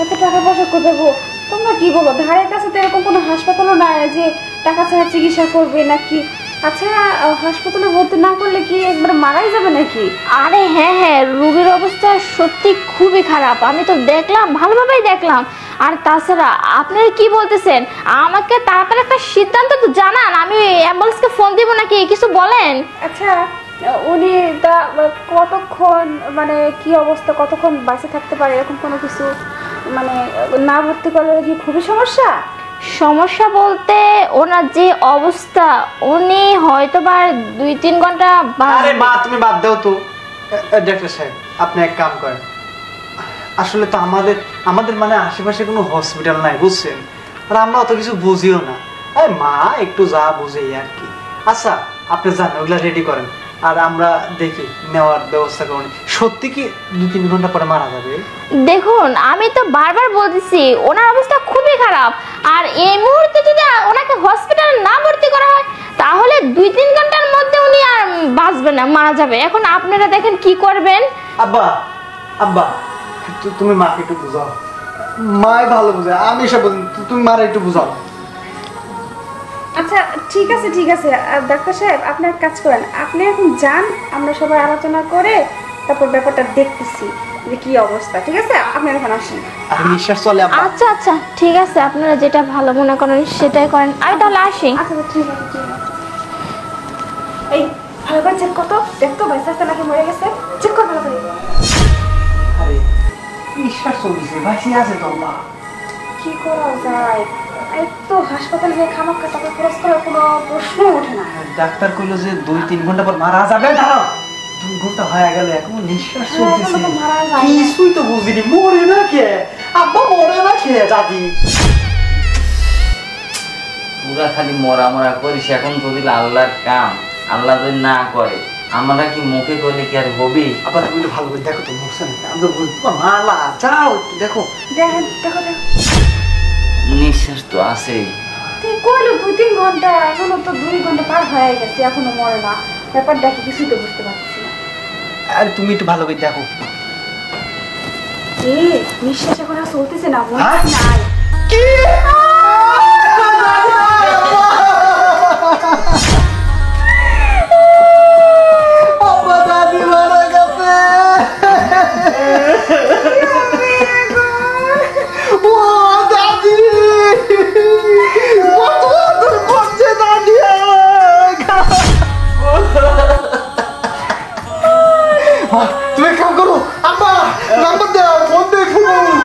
এত টাকা পয়সা কোথায় দেবো? তোমরা কি বলো, ধারের কাছে তো এরকম কোনো হাসপাতালও নাই যে টাকা ছাড়া চিকিৎসা করবে নাকি? আচ্ছা, হাসপাতালে ভর্তি না করলে কি একবার মারাই যাবে নাকি? আরে হ্যাঁ হ্যাঁ, রোগীর অবস্থা সত্যি খুবই খারাপ, আমি তো দেখলাম, ভালোভাবেই দেখলাম। আর তাছাড়া আপনারা কি বলতেছেন, আমাকে তাড়াতাড়ি একটা সিদ্ধান্ত তো জানান, আমি অ্যাম্বুলেন্সকে ফোন দিব নাকি, কিছু বলেন। আচ্ছা, উনি কতক্ষণ, মানে কি অবস্থা, কতক্ষণ বাঁচে থাকতে পারে এরকম কোনো কিছু, মানে না ভর্তি করলে কি খুবই সমস্যা? সমস্যা বলতে ওনার যে অবস্থা, উনি হয়তো বা 2-3 ঘন্টা। আরে মা, তুমি বাদ দাও তো। ডাক্তার সাহেব, আপনি এক কাম করেন, আসলে তো আমাদের মানে আশেপাশে কোনো হসপিটাল নাই, বুঝছেন? আর আমরা অত কিছু বুঝিও না। আরে মা একটু যা বুঝে আর কি। আচ্ছা, আপনি যান, ওগুলা রেডি করেন, আর আমরা দেখি নেওয়ার ব্যবস্থা করুন। সত্যি কি 2-3 ঘন্টা পরে মারা যাবে? দেখুন, আমি তো বারবার বলতেছি ওনার অবস্থা খুবই খারাপ, আর এই মুহূর্তে যদি ওনাকে হসপিটালে না ভর্তি করা হয় তাহলে 2-3 ঘন্টার মধ্যে উনি আর বাঁচবে না, মারা যাবে। এখন আপনারা দেখেন কি করবেন। আব্বা, আব্বা, তুমি মাকে একটু বুঝাও, মাই ভালো বুঝে, আমি এসব বলি, তুমি মারা একটু বুঝাও। আচ্ছা ঠিক আছে ঠিক আছে, ডাক্তার সাহেব আপনি এক কাজ করেন, আপনি এখন যান, আমরা সবাই আলোচনা করে তারপর ব্যাপারটা দেখতেছি যে কি অবস্থা। ঠিক আছে, আপনি এখন আসেন। আর নিঃশ্বাস চলে। আচ্ছা আচ্ছা ঠিক আছে, আপনারা যেটা ভালো মনে করেন সেটাই করেন, আমি তাহলে আসি। আচ্ছা ঠিক আছে ঠিক আছে। এই ভালো করে চেক করতো, দেখতো বাইসা নাকি মরে গেছে, চেক কর ভালো করে। আরে নিঃশ্বাস চলছে, ভাসি আছে তো। কি করা যায়, এই তো হাসপাতালে গিয়ে খামাক্কা টাকা খরচ করার কোনো প্রশ্ন ওঠে না। ডাক্তার কইলো যে 2-3 ঘন্টা পর মারা যাবে। দাঁড়াও, 2 ঘন্টা হয়ে গেল, এখন নিঃশ্বাস চলতেছে, কিছুই তো বুঝিনি। মরে না কে আব্বা, মরে না কে দাদি? পুরা খালি মরা মরা করিস, এখন তো দিল আল্লাহর কাম, আল্লাহ যদি না করে আমরা কি মুখে করলে কি আর হবে? আবার তুমি একটু ভালো করে দেখো তো, মুখছে না আমরা মালা চাও, দেখো দেখেন, দেখো দেখো, নিঃশ্বাস তো আছে। তুই কইলো 2-3 ঘন্টা, এখনো তো 2 ঘন্টা পার হয়ে গেছে, এখনো মরে না। ব্যাপারটা কি কিছুই তো বুঝতে পারছি না। আরে তুমি একটু ভালো করে দেখো। নিঃশ্বাস এখন আর চলতেছে না, মনে হয় নাই। কি